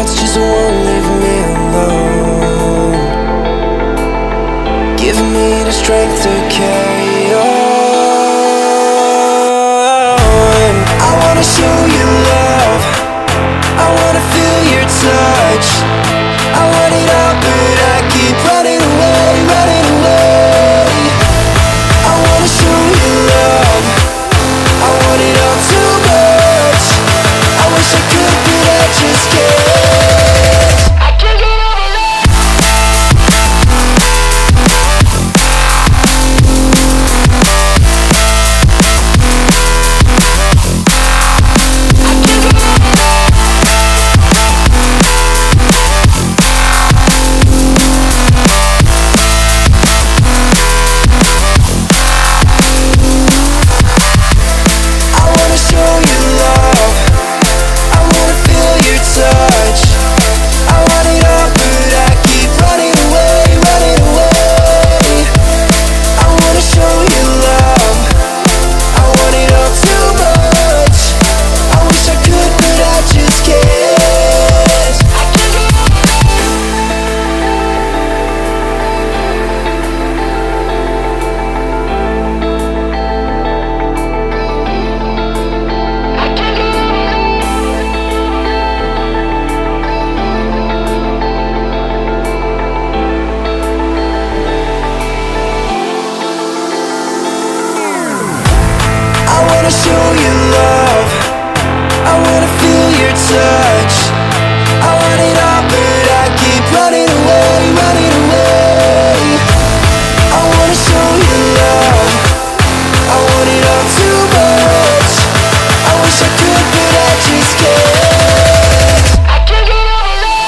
thoughts just won't leave me alone. Give me the strength to carry on. I wanna show you love, I wanna feel your touch. I want it all, but I keep running away, running away. I wanna show you love, I want it all too much. I wish I could, but I just can't. I can't get over love. I wanna show you love, I wanna feel your touch. I want it all, but I keep running away, running away. I wanna show you love, I want it all too much. I wish I could, but I just can't. I can't get over love.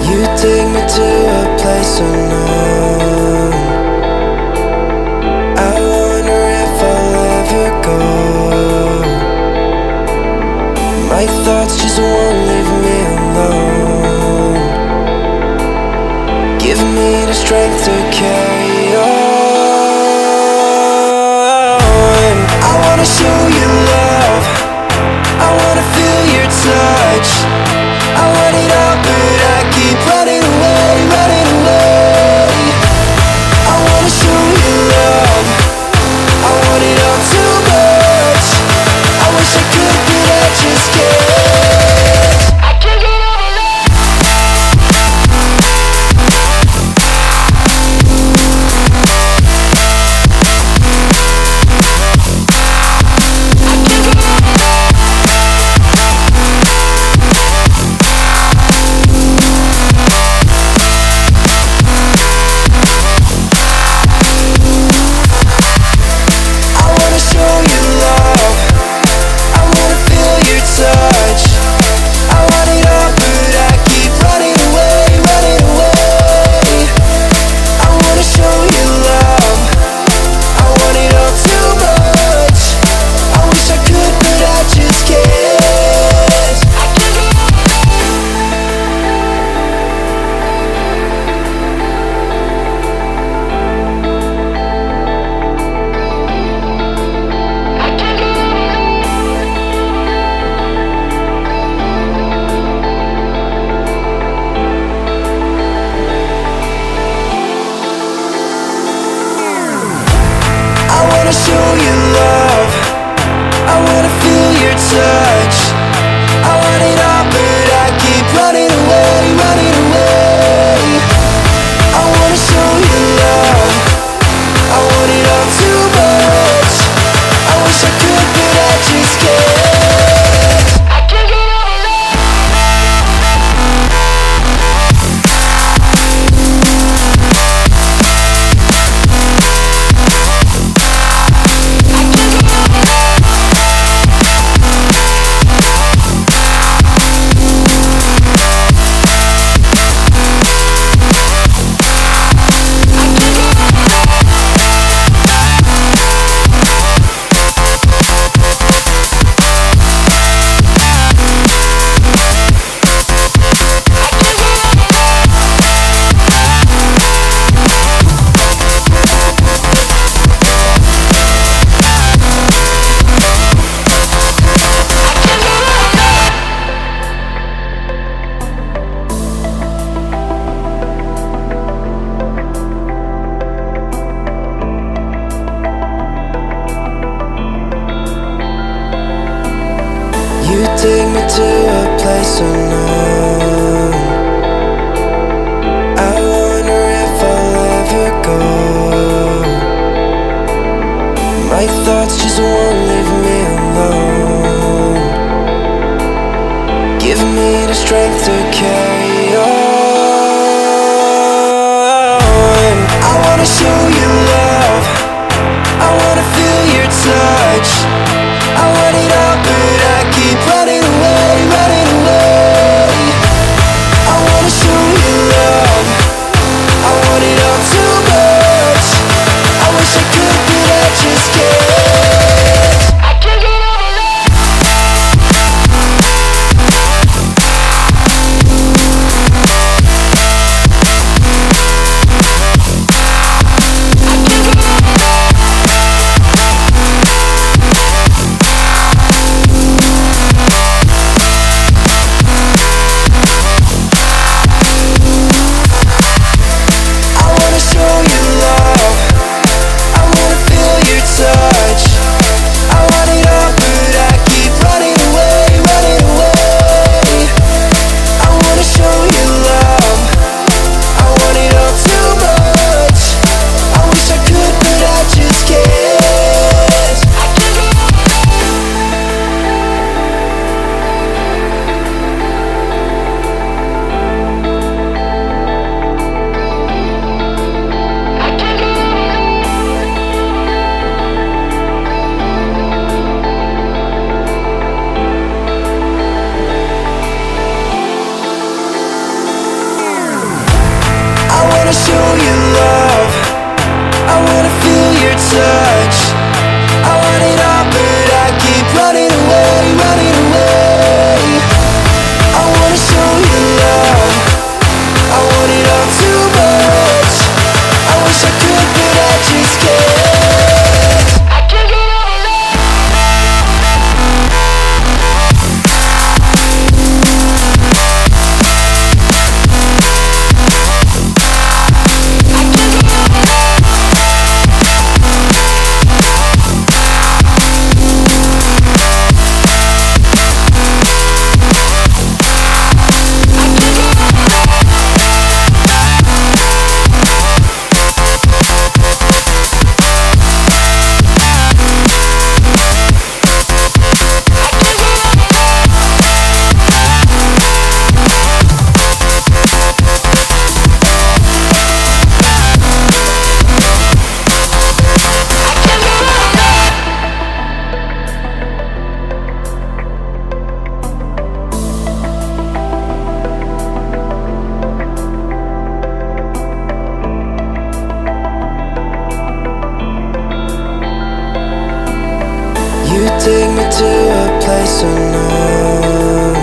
You take me to a place unknown. I wonder if I'll ever go. My thoughts just won't leave me alone. Give me the strength to carry on. I wanna show you love, I wanna feel your touch. I want it all, but I keep running away, running away. I wanna show you love, I want it all too much. I wish I could, but I just can't. I can't get over love. show you love. My thoughts just won't leave me alone. Give me the strength to carry on. I wanna show you love, I wanna feel your touch. I want it all, but I keep running away, running away. I wanna show you love, I want it all too much. I wish I could, but I just can't. I can't get over love. I wanna show you love, I wanna feel your touch. I want it all, but I keep running away, running away. I wanna show you love, I want it all too much. I wish I could, but I just can't. I can't get over I wanna show you love, I wanna feel your touch. I want it all, but I keep running away, running away. I wanna show you love, I want it all too much. I wish I could, but I just can't. I can't get over love. You take me to a place unknown.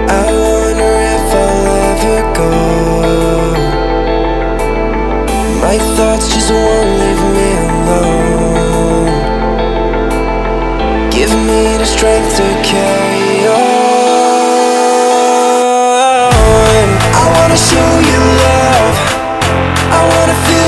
I wonder if I'll ever go. My thoughts just won't leave me alone. Give me the strength to carry on. I wanna show you love, I wanna feel